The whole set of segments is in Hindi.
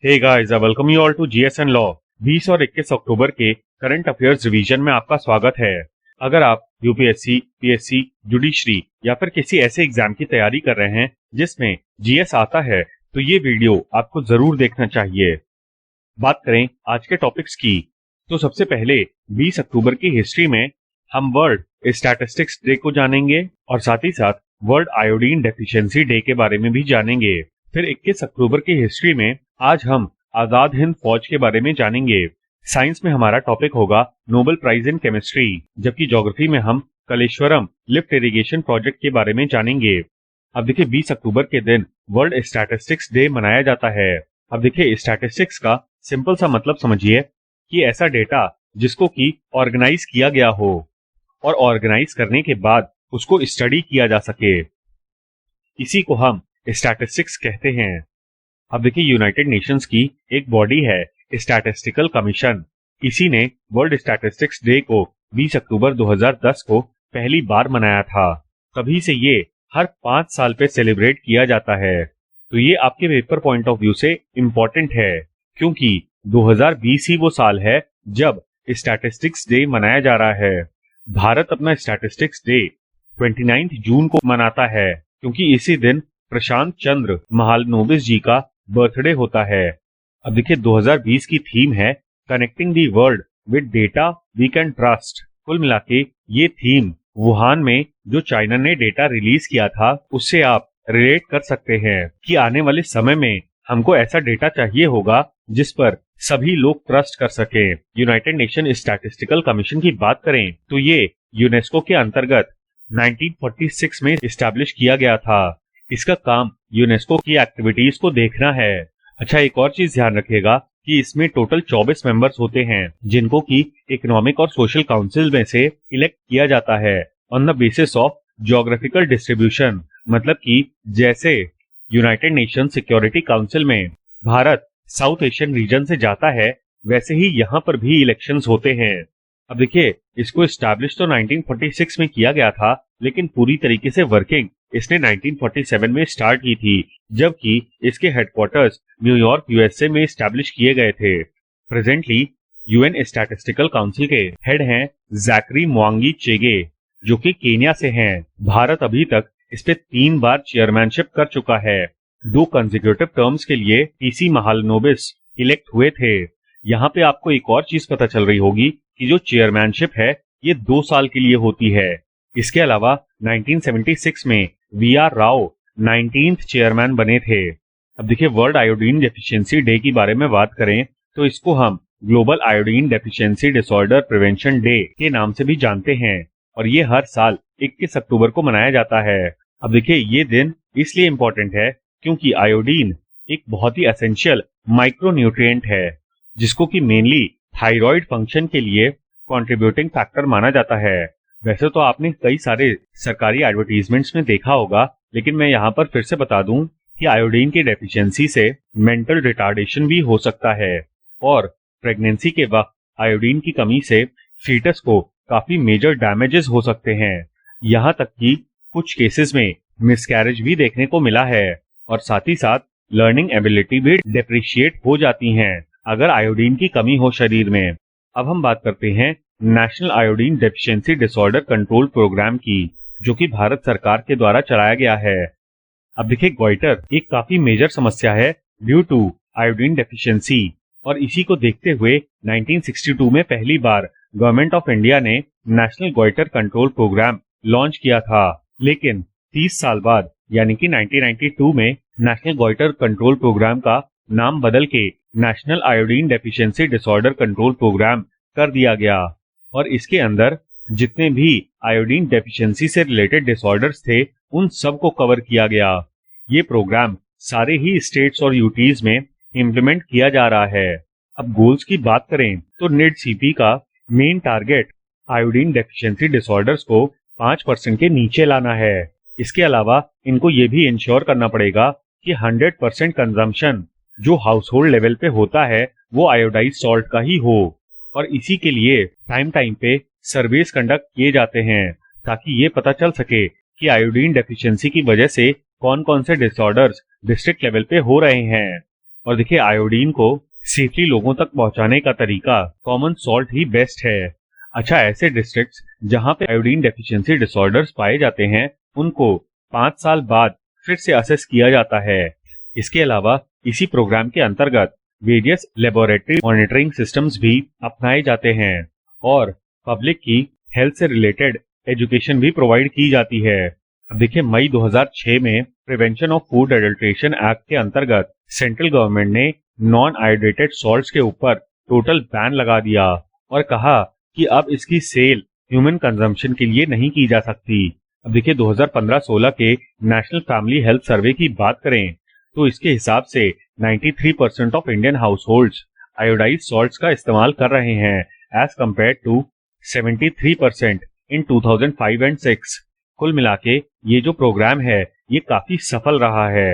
Hey guys, I welcome you all to GSN law. 20 और 21 अक्टूबर के करंट अफेयर्स रिवीजन में आपका स्वागत है। अगर आप यूपीएससी, पीएससी, जुडिशरी या फिर किसी ऐसे एग्जाम की तैयारी कर रहे हैं जिसमें जीएस आता है, तो ये वीडियो आपको जरूर देखना चाहिए। बात करें आज के टॉपिक्स की, तो सबसे पहले 20 अक्टूबर की हिस्ट्री में हम वर्ल्ड स्टैटिस्टिक्स डे को जानेंगे और साथ ही साथ वर्ल्ड आयोडीन डेफिशिएंसी डे के बारे में भी जानेंगे। फिर 21 अक्टूबर की हिस्ट्री में आज हम आजाद हिंद फौज के बारे में जानेंगे। साइंस में हमारा टॉपिक होगा नोबेल प्राइज इन केमिस्ट्री, जबकि ज्योग्राफी में हम कलेश्वरम लिफ्ट इरिगेशन प्रोजेक्ट के बारे में जानेंगे। अब देखिए 20 अक्टूबर के दिन वर्ल्ड स्टैटिस्टिक्स डे मनाया जाता है। अब देखिए स्टैटिस्टिक्स का सिंपल सा मतलब समझिए कि ऐसा डेटा जिसको कि ऑर्गेनाइज किया गया हो और ऑर्गेनाइज करने के बाद उसको स्टडी किया जा सके, इसी को हम स्टैटिस्टिक्स कहते हैं। अब देखिए यूनाइटेड नेशंस की एक बॉडी है स्टैटिस्टिकल कमीशन। इसी ने वर्ल्ड स्टैटिस्टिक्स डे को 20 अक्टूबर 2010 को पहली बार मनाया था। तभी से ये हर 5 साल पे सेलिब्रेट किया जाता है। तो ये आपके पेपर पॉइंट ऑफ व्यू से इम्पोर्टेंट है, क्योंकि 2020 ही वो साल है जब स्टैटिस्टिक्स डे मनाया जा रहा है। भारत अपना स्टैटिस्टिक्स डे 29 जून को मनाता है, क्योंकि इसी दिन प्रशांत चंद्र महालनोबिस जी का बर्थडे होता है। अब देखिए 2020 की थीम है connecting the world with data we can trust. कुल मिला के ये थीम वुहान में जो चाइना ने डेटा रिलीज किया था उससे आप रिलेट कर सकते हैं कि आने वाले समय में हमको ऐसा डेटा चाहिए होगा जिस पर सभी लोग ट्रस्ट कर सके। यूनाइटेड नेशन स्टैटिस्टिकल कमीशन की बात करें तो ये यूनेस्को के अंतर्गत 1946 में इस्टेब्लिश किया गया था। इसका काम यूनेस्को की एक्टिविटीज को देखना है। अच्छा, एक और चीज ध्यान रखिएगा कि इसमें टोटल 24 मेंबर्स होते हैं, जिनको कि इकोनॉमिक और सोशल काउंसिल में से इलेक्ट किया जाता है on the basis of geographical distribution. मतलब कि जैसे यूनाइटेड नेशन सिक्योरिटी काउंसिल में भारत साउथ एशियन रीजन से जाता है, वैसे ही यहाँ पर भी इलेक्शंस होते हैं। अब देखिए इसको एस्टैब्लिश तो 1946 में किया गया था, लेकिन पूरी तरीके से वर्किंग इसने 1947 में स्टार्ट की थी, जबकि इसके हेडक्वार्टर्स न्यूयॉर्क यूएसए में एस्टैब्लिश किए गए थे। प्रेजेंटली यूएन स्टैटिस्टिकल काउंसिल के हेड हैं जैकरी मुआंगी चेगे, जो कि केन्या से हैं। भारत अभी तक इस पे 3 बार चेयरमैनशिप कर चुका है। 2 कंसेक्यूटिव टर्म्स के लिए पीसी महालनोबिस इलेक्ट हुए थे। यहाँ पे आपको एक और चीज पता चल रही होगी कि जो चेयरमैनशिप है ये 2 साल के लिए होती है। इसके अलावा 1976 में वी.आर. राव 19th चेयरमैन बने थे। अब देखिए वर्ल्ड आयोडीन डेफिशिएंसी डे की बारे में बात करें तो इसको हम global iodine deficiency disorder prevention day के नाम से भी जानते हैं और ये हर साल 21 अक्टूबर को मनाया जाता है। अब देखिए ये दिन इसलिए इम्पोर्टेंट है क्योंकि आयोडीन एक बहुत ही एसेंशियल माइक्रोन्यूट्रिएंट है, जिसको कि मेनली थायराइड फंक्शन के लिए कंट्रीब्यूटिंग फैक्टर माना जाता है। वैसे तो आपने कई सारे सरकारी एडवर्टीजमेंट्स में देखा होगा, लेकिन मैं यहाँ पर फिर से बता दूं कि आयोडीन की डेफिशिएंसी से मेंटल रिटार्डेशन भी हो सकता है और प्रेगनेंसी के वक्त आयोडीन की कमी से फीटस को काफी मेजर डैमेजेस हो सकते हैं। यहाँ तक कि कुछ केसेस में मिसकैरेज भी देखने को मिला है और साथ ही साथ लर्निंग एबिलिटी भी डिप्रिशिएट हो जाती हैं अगर आयोडीन की कमी हो शरीर में। अब हम बात करते हैं national iodine deficiency disorder control programme की, जो कि भारत सरकार के द्वारा चलाया गया है। अब देखिए गॉइटर एक काफी मेजर समस्या है ड्यू टू आयोडीन डेफिशिएंसी और इसी को देखते हुए 1962 में पहली बार गवर्नमेंट ऑफ इंडिया ने national goitre control programme launch किया था। लेकिन 30 साल बाद यानी कि 1992 में नेशनल गॉइटर कंट्रोल प्रोग्राम का नाम बदल के national iodine deficiency disorder control programme कर दिया गया और इसके अंदर जितने भी आयोडीन डेफिशिएंसी से रिलेटेड डिसऑर्डर्स थे उन सब को कवर किया गया। ये प्रोग्राम सारे ही स्टेट्स और यूटीज में इम्प्लीमेंट किया जा रहा है। अब गोल्स की बात करें तो NIDCP का main target iodine deficiency disorders को 5% के नीचे लाना है। इसके अलावा इनको ये भी इंश्योर करना पड़ेगा कि 100% कंजम्पशन जो हाउस होल्ड लेवल पे होता है वो आयोडाइज सॉल्ट का ही हो और इसी के लिए टाइम पे सर्वेस कंडक्ट किए जाते हैं ताकि ये पता चल सके कि आयोडीन डेफिशिएंसी की वजह से कौन कौन से डिसऑर्डर्स डिस्ट्रिक्ट लेवल पे हो रहे हैं। और देखिए आयोडीन को सेफली लोगों तक पहुंचाने का तरीका कॉमन सॉल्ट ही बेस्ट है। अच्छा, ऐसे डिस्ट्रिक्ट्स जहां पे आयोडीन डेफिशिएंसी डिसऑर्डर्स पाए जाते हैं उनको 5 साल बाद फिर से असेस किया जाता है। इसके अलावा इसी प्रोग्राम के अंतर्गत वेरियस लेबोरेटरी मॉनिटरिंग सिस्टम्स भी अपनाए जाते हैं और पब्लिक की हेल्थ से रिलेटेड एजुकेशन भी प्रोवाइड की जाती है। अब देखिए मई 2006 में prevention of food adulteration act के अंतर्गत सेंट्रल गवर्नमेंट ने नॉन आयोडेटेड सॉल्ट्स के ऊपर टोटल बैन लगा दिया और कहा कि अब इसकी सेल ह्यूमन कंजम्पशन के लिए नहीं की जा सकती। अब देखिए 2015-16 के नेशनल फैमिली हेल्थ सर्वे की बात करें तो इसके हिसाब से 93% of Indian households iodised salts का इस्तेमाल कर रहे हैं as compared to 73% in 2005 and 6। कुल मिला के ये जो प्रोग्राम है ये काफी सफल रहा है।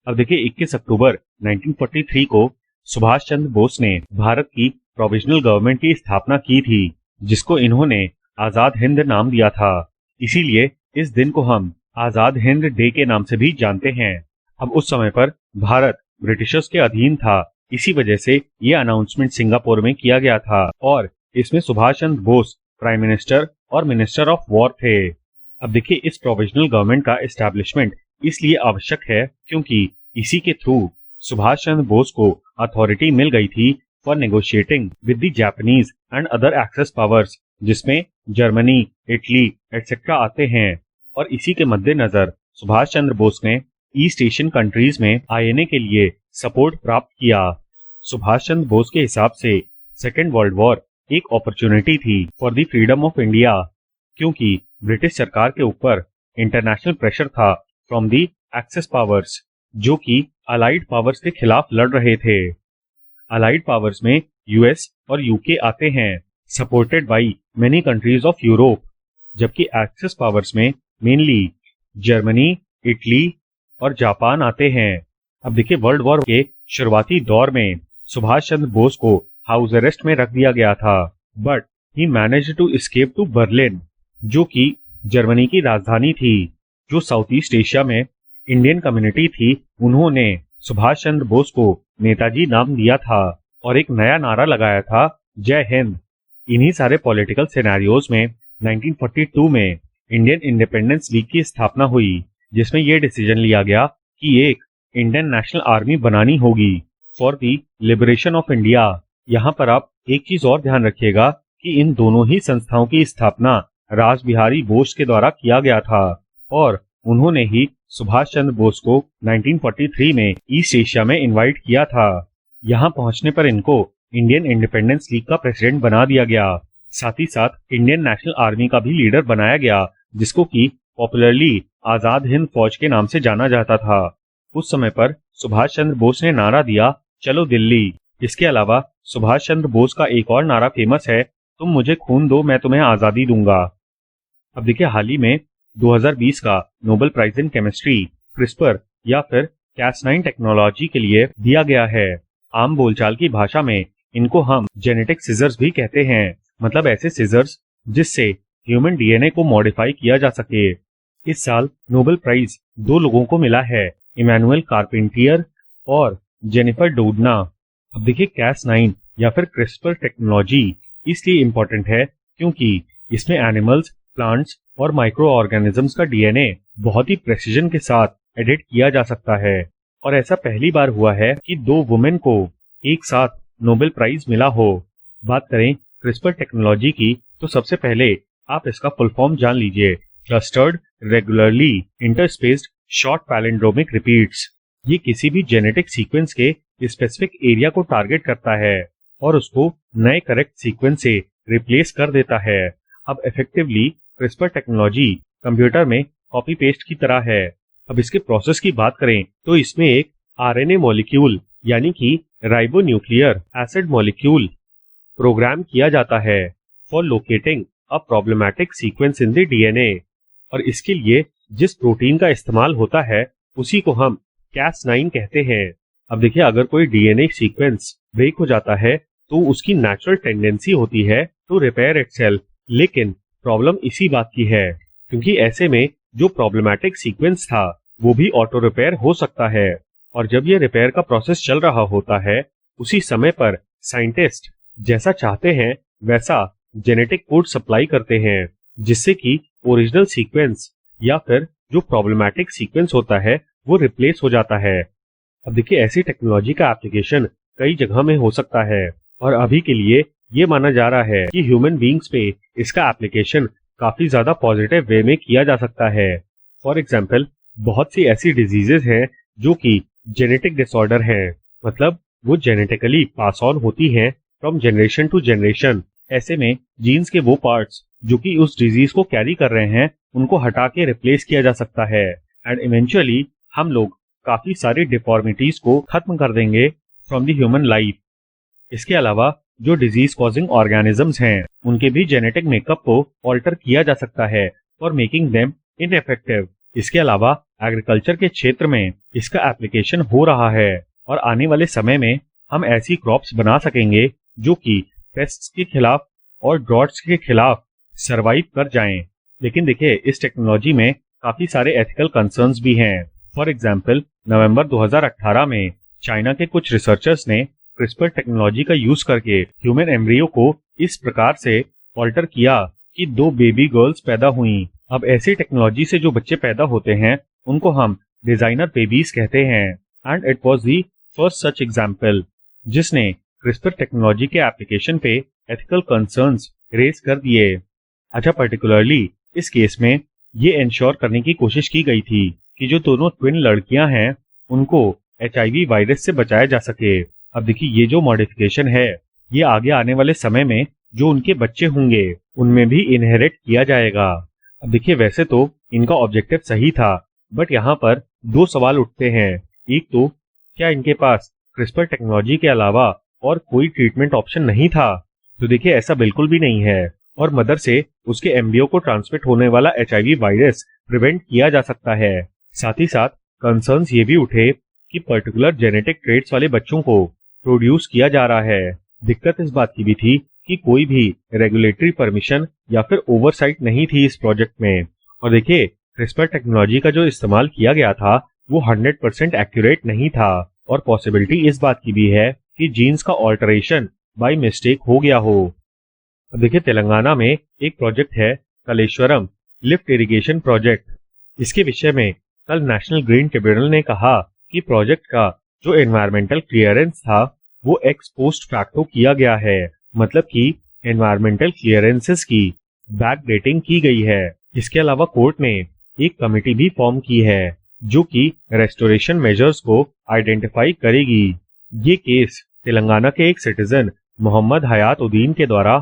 अब देखिए 21 अक्टूबर 1943 को सुभाष चंद्र बोस ने भारत की प्रोविजनल गवर्नमेंट की स्थापना की थी जिसको इन्होंने आजाद हिंद नाम दिया था। इसीलिए इस दिन को हम आजाद हिंद डे के नाम से भी जानते हैं। अब उस समय पर भारत ब्रिटिशर्स के अधीन था, इसी वजह से ये अनाउंसमेंट सिंगापुर में किया गया था और इसमें सुभाष चंद्र बोस प्राइम मिनिस्टर और मिनिस्टर ऑफ वॉर थे। अब देखिए इस प्रोविजनल गवर्नमेंट का एस्टैब्लिशमेंट इसलिए आवश्यक है क्योंकि इसी के थ्रू सुभाष चंद्र बोस को अथॉरिटी मिल गई थी for negotiating with the Japanese and other Axis powers जिसमें जर्मनी, इटली एटसेट्रा आते हैं। और इसी के मद्देनजर सुभाष चंद्र बोस ने ईस्ट एशियन कंट्रीज में आईएनए के लिए सपोर्ट प्राप्त किया। सुभाष चंद्र बोस के हिसाब से सेकेंड वर्ल्ड वॉर एक अपॉर्चुनिटी थी for the freedom of India क्योंकि ब्रिटिश सरकार के ऊपर इंटरनेशनल प्रेशर था फ्रॉम द एक्सेस पावर्स जो कि अलाइड पावर्स के खिलाफ लड़ रहे थे। अलाइड पावर्स में यूएस और यूके आते हैं supported by many countries of Europe, जबकि एक्सेस पावर्स में मेनली जर्मनी, इटली और जापान आते हैं। अब देखिए वर्ल्ड वॉर के शुरुआती दौर में सुभाष चंद्र बोस को हाउस अरेस्ट में रख दिया गया था but he managed to escape to Berlin जो कि जर्मनी की राजधानी थी। जो साउथ ईस्ट एशिया में इंडियन कम्युनिटी थी उन्होंने सुभाष चंद्र बोस को नेताजी नाम दिया था और एक नया नारा लगाया था, जय हिंद। इन्हीं सारे पॉलिटिकल सिनेरियोज में 1942 में इंडियन इंडिपेंडेंस लीग की स्थापना हुई जिसमें यह डिसीजन लिया गया कि एक इंडियन नेशनल आर्मी बनानी होगी for the liberation of India. यहाँ पर आप एक चीज और ध्यान रखिएगा कि इन दोनों ही संस्थाओं की स्थापना रास बिहारी बोस के द्वारा किया गया था और उन्होंने ही सुभाष चंद्र बोस को 1943 में ईस्ट एशिया में इनवाइट किया था। यहाँ पहुंचने पर इनको इंडियन इंडिपेंडेंस लीग का प्रेसिडेंट बना दिया गया। साथ ही साथ इंडियन नेशनल आर्मी का भी लीडर बनाया गया जिसको कि पॉपुलरली आजाद हिंद फौज के नाम से जाना जाता था। उस समय पर सुभाष चंद्र बोस ने नारा दिया, चलो दिल्ली। इसके अलावा सुभाष चंद्र बोस का एक और नारा फेमस है, तुम मुझे खून दो मैं तुम्हें आजादी दूंगा। अब देखिए हाल ही में 2020 का Nobel prize in chemistry CRISPR या फिर Cas9 टेक्नोलॉजी के लिए दिया गया है। आम बोलचाल की भाषा में इनको हम जेनेटिक सीजर्स भी कहते हैं, मतलब ऐसे सीजर्स जिससे ह्यूमन डीएनए को मॉडिफाई किया जा सके। इस साल नोबेल प्राइज 2 लोगों को मिला है, इमैनुअल कार्पेंटियर और जेनिफर डोडना। अब देखिए Cas9 या फिर क्रिस्पर टेक्नोलॉजी इसलिए इम्पोर्टेंट है क्योंकि इसमें एनिमल्स, प्लांट्स और माइक्रो ऑर्गेनिजम्स का डीएनए बहुत ही प्रेसिजन के साथ एडिट किया जा सकता है और ऐसा पहली बार हुआ है कि 2 वुमेन को एक साथ नोबेल प्राइज मिला हो। बात करें क्रिस्पर टेक्नोलॉजी की तो सबसे पहले आप इसका फुल फॉर्म जान लीजिए, clustered regularly interspaced short palindromic repeats. ये किसी भी जेनेटिक सीक्वेंस के स्पेसिफिक एरिया को टारगेट करता है और उसको नए करेक्ट सीक्वेंस से रिप्लेस कर देता है। अब इफेक्टिवली क्रिस्पर टेक्नोलॉजी कंप्यूटर में कॉपी पेस्ट की तरह है। अब इसके प्रोसेस की बात करें तो इसमें एक आरएनए मॉलिक्यूल यानी कि राइबोन्यूक्लियर एसिड मॉलिक्यूल प्रोग्राम किया जाता है for locating a problematic sequence in the DNA और इसके लिए जिस प्रोटीन का इस्तेमाल होता है उसी को हम Cas9 कहते हैं। अब देखिए अगर कोई डीएनए सीक्वेंस ब्रेक हो जाता है तो उसकी नेचुरल टेंडेंसी होती है टू रिपेयर इटसेल्फ, लेकिन प्रॉब्लम इसी बात की है क्योंकि ऐसे में जो प्रॉब्लमैटिक सीक्वेंस था वो भी ऑटो रिपेयर हो सकता है और जब ये रिपेयर का प्रोसेस चल रहा होता है उसी समय पर साइंटिस्ट जैसा चाहते हैं वैसा जेनेटिक कोड सप्लाई करते हैं, जिससे कि ओरिजिनल सीक्वेंस या फिर जो प्रॉब्लमैटिक सीक्वेंस होता है वो रिप्लेस हो जाता है। अब देखिए ऐसी टेक्नोलॉजी का एप्लीकेशन कई जगह में हो सकता है और अभी के लिए ये माना जा रहा है कि ह्यूमन बींग्स पे इसका एप्लीकेशन काफी ज्यादा पॉजिटिव वे में किया जा सकता है। फॉर एग्जाम्पल बहुत सी ऐसी डिजीजेस हैं जो कि जेनेटिक डिसऑर्डर हैं, मतलब वो जेनेटिकली पास ऑन होती हैं फ्रॉम जनरेशन टू जनरेशन। ऐसे में जीन्स के वो पार्ट्स जो कि उस डिजीज को कैरी कर रहे हैं उनको हटा के रिप्लेस किया जा सकता है एंड इवेंचुअली हम लोग काफी सारी डिफॉर्मिटीज को खत्म कर देंगे फ्रॉम द ह्यूमन लाइफ। इसके अलावा जो डिजीज कॉजिंग ऑर्गेनिजम्स हैं उनके भी जेनेटिक मेकअप को ऑल्टर किया जा सकता है फॉर मेकिंग देम इनएफेक्टिव। इसके अलावा एग्रीकल्चर के क्षेत्र में इसका एप्लीकेशन हो रहा है और आने वाले समय में हम ऐसी क्रॉप्स बना सकेंगे जो कि पेस्ट्स के खिलाफ और ड्रॉट्स के खिलाफ सरवाइव कर जाएं। लेकिन देखिए इस टेक्नोलॉजी में काफी सारे एथिकल कंसर्न्स भी हैं। फॉर एग्जाम्पल नवंबर 2018 में चाइना के कुछ रिसर्चर्स ने क्रिस्पर टेक्नोलॉजी का यूज करके ह्यूमन एम्ब्रियो को इस प्रकार से ऑल्टर किया कि 2 बेबी गर्ल्स पैदा हुई। अब ऐसी टेक्नोलॉजी से जो बच्चे पैदा होते हैं उनको हम डिजाइनर बेबीज कहते हैं and it was the first such example जिसने क्रिस्पर टेक्नोलॉजी के एप्लीकेशन पे एथिकल कंसर्न्स रेज कर दिए। अच्छा, पर्टिकुलरली इस केस में ये इंश्योर करने की कोशिश की गई थी कि जो दोनों ट्विन लड़कियां हैं उनको HIV वायरस से बचाया जा सके। अब देखिए ये जो मॉडिफिकेशन है ये आगे आने वाले समय में जो उनके बच्चे होंगे उनमें भी इनहेरिट किया जाएगा। अब देखिए वैसे तो इनका ऑब्जेक्टिव सही था बट यहाँ पर 2 सवाल उठते हैं। एक तो क्या इनके पास क्रिस्पर टेक्नोलॉजी के अलावा और कोई ट्रीटमेंट ऑप्शन नहीं था? तो देखिए ऐसा बिल्कुल भी नहीं है और मदर से उसके एम्ब्रियो को ट्रांसमिट होने वाला HIV वायरस प्रिवेंट किया जा सकता है। साथ ही साथ कंसर्न्स ये भी उठे कि पर्टिकुलर जेनेटिक ट्रेट्स वाले बच्चों को प्रोड्यूस किया जा रहा है। दिक्कत इस बात की भी थी कि कोई भी रेगुलेटरी परमिशन या फिर ओवरसाइट नहीं थी इस प्रोजेक्ट में। और देखिए क्रिस्पर टेक्नोलॉजी का जो इस्तेमाल किया गया था वो 100% एक्यूरेट नहीं था और पॉसिबिलिटी इस बात की भी है कि जीन्स का ऑल्टरेशन बाय मिस्टेक हो गया हो। अब देखिए तेलंगाना में एक प्रोजेक्ट है कलेश्वरम लिफ्ट इरिगेशन प्रोजेक्ट। इसके विषय में कल नेशनल ग्रीन ट्रिब्यूनल ने कहा कि प्रोजेक्ट का जो एनवायरमेंटल क्लियरेंस था वो एक्स पोस्ट फैक्टो किया गया है, मतलब कि एनवायरमेंटल क्लियरेंसेस की बैक डेटिंग की गई है। इसके अलावा कोर्ट ने एक कमेटी भी फॉर्म की है जो कि रेस्टोरेशन मेजर्स को आइडेंटिफाई करेगी। ये केस तेलंगाना के एक सिटीजन मोहम्मद हयात उद्दीन के द्वारा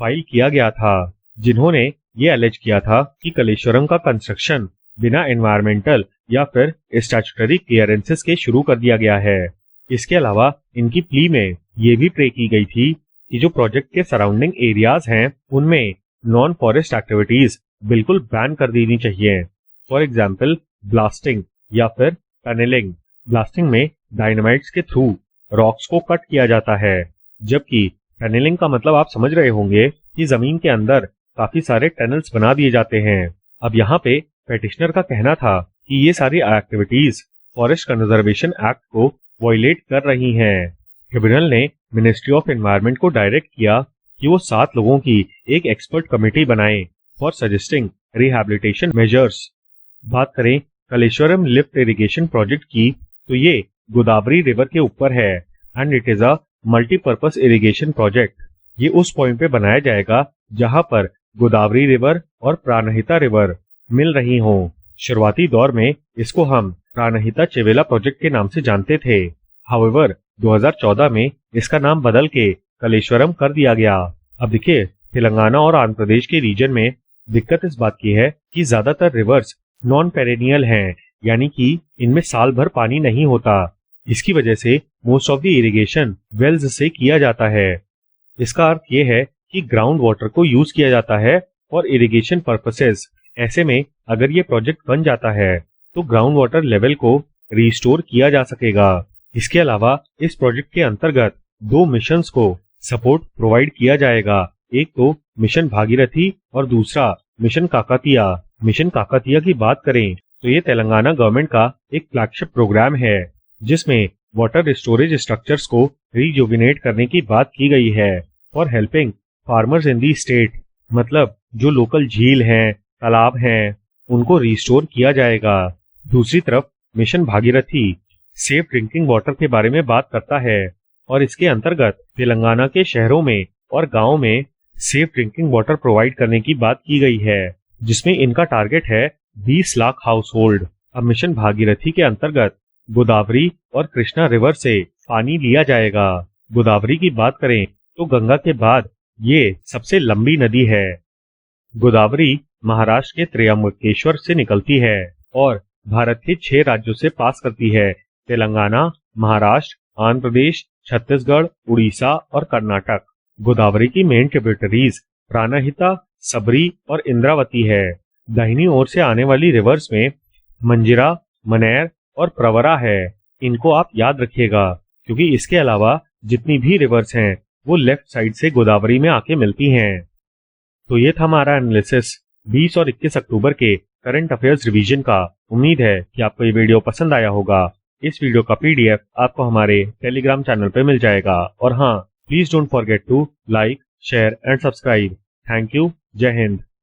फाइल किया गया था, जिन्होंने ये एलेज किया था कि कलेश्वरम का कंस्ट्रक्शन बिना एनवायरमेंटल या फिर स्टैट्यूटरी क्लियरेंसेस के शुरू कर दिया गया है। इसके अलावा इनकी प्ली में ये भी प्रे की गई थी कि जो प्रोजेक्ट के सराउंडिंग एरियाज हैं उनमें नॉन फॉरेस्ट एक्टिविटीज बिल्कुल बैन कर देनी चाहिए। फॉर एग्जाम्पल ब्लास्टिंग या फिर टनलिंग। ब्लास्टिंग में डायनामाइट्स के थ्रू रॉक्स को कट किया जाता है, जबकि टनलिंग का मतलब आप समझ रहे होंगे कि जमीन के अंदर काफी सारे टनल्स बना दिए जाते हैं। अब यहाँ पे पेटिशनर का कहना था कि ये सारी एक्टिविटीज फॉरेस्ट कंजर्वेशन एक्ट को वायलेट कर रही हैं। ट्रिब्यूनल ने मिनिस्ट्री ऑफ एनवायरनमेंट को डायरेक्ट किया कि वो 7 लोगों की एक एक्सपर्ट कमेटी बनाए फॉर सजेस्टिंग रिहैबिलिटेशन मेजर्स। बात करें कलेश्वरम लिफ्ट इरिगेशन प्रोजेक्ट की तो ये गोदावरी रिवर के ऊपर है and it is a multipurpose irrigation project. ये उस पॉइंट पे बनाया जाएगा जहां पर गोदावरी रिवर और प्राणहिता रिवर मिल रही हों। शुरुआती दौर में इसको हम प्राणहिता चेवेला प्रोजेक्ट के नाम से जानते थे। हाउएवर 2014 में इसका नाम बदल के कलेश्वरम कर दिया गया। अब देखिए तेलंगाना और आंध्र प्रदेश के रीजन में दिक्कत इस बात की है कि ज्यादातर रिवर्स नॉन पेरेनियल हैं, यानी कि इनमें साल भर पानी नहीं होता। इसकी वजह से most of the irrigation wells से किया जाता है। इसका अर्थ ये है कि ग्राउंड वाटर को यूज किया जाता है फॉर इरिगेशन पर्पसेस। ऐसे में अगर ये प्रोजेक्ट बन जाता है तो ग्राउंड वाटर लेवल को रिस्टोर किया जा सकेगा। इसके अलावा इस प्रोजेक्ट के अंतर्गत 2 मिशंस को सपोर्ट प्रोवाइड किया जाएगा। एक तो मिशन भागीरथी और दूसरा मिशन काकतिया। मिशन काकतिया की बात करें तो ये तेलंगाना गवर्नमेंट का एक फ्लैगशिप प्रोग्राम है जिसमें वाटर स्टोरेज स्ट्रक्चर्स को रिजुविनेट करने की बात की गई है for helping farmers in the state, मतलब जो लोकल झील हैं, तालाब हैं, उनको रिस्टोर किया जाएगा। दूसरी तरफ mission Bhagirathi safe drinking water के बारे में बात करता है और इसके अंतर्गत तेलंगाना के शहरों में और गांवों में सेफ ड्रिंकिंग वाटर प्रोवाइड करने की बात की गई है, जिसमें इनका टारगेट है 20 लाख हाउस होल्ड। अब मिशन भागीरथी के अंतर्गत गोदावरी और कृष्णा रिवर से पानी लिया जाएगा। गोदावरी की बात करें तो गंगा के बाद ये सबसे लंबी नदी है। गोदावरी महाराष्ट्र के त्र्यंबकेश्वर से निकलती है और भारत के 6 राज्यों से पास करती है: तेलंगाना, महाराष्ट्र, आंध्र प्रदेश, छत्तीसगढ़, उड़ीसा और कर्नाटक। गोदावरी की मेन ट्रिब्यूटरीज प्राणहिता, सबरी और इंद्रावती है। दाहिनी ओर से आने वाली रिवर्स में मंजिरा, मनेर और प्रवरा है। इनको आप याद रखिएगा क्योंकि इसके अलावा जितनी भी रिवर्स हैं वो लेफ्ट साइड से गोदावरी में आके मिलती हैं। तो ये था हमारा एनालिसिस 20 और 21 अक्टूबर के करंट अफेयर्स रिवीजन का। उम्मीद है कि आपको ये वीडियो पसंद आया होगा। इस वीडियो का PDF आपको हमारे टेलीग्राम चैनल पे मिल जाएगा। और हाँ, please don't forget to like, share and subscribe. Thank you. जय हिंद।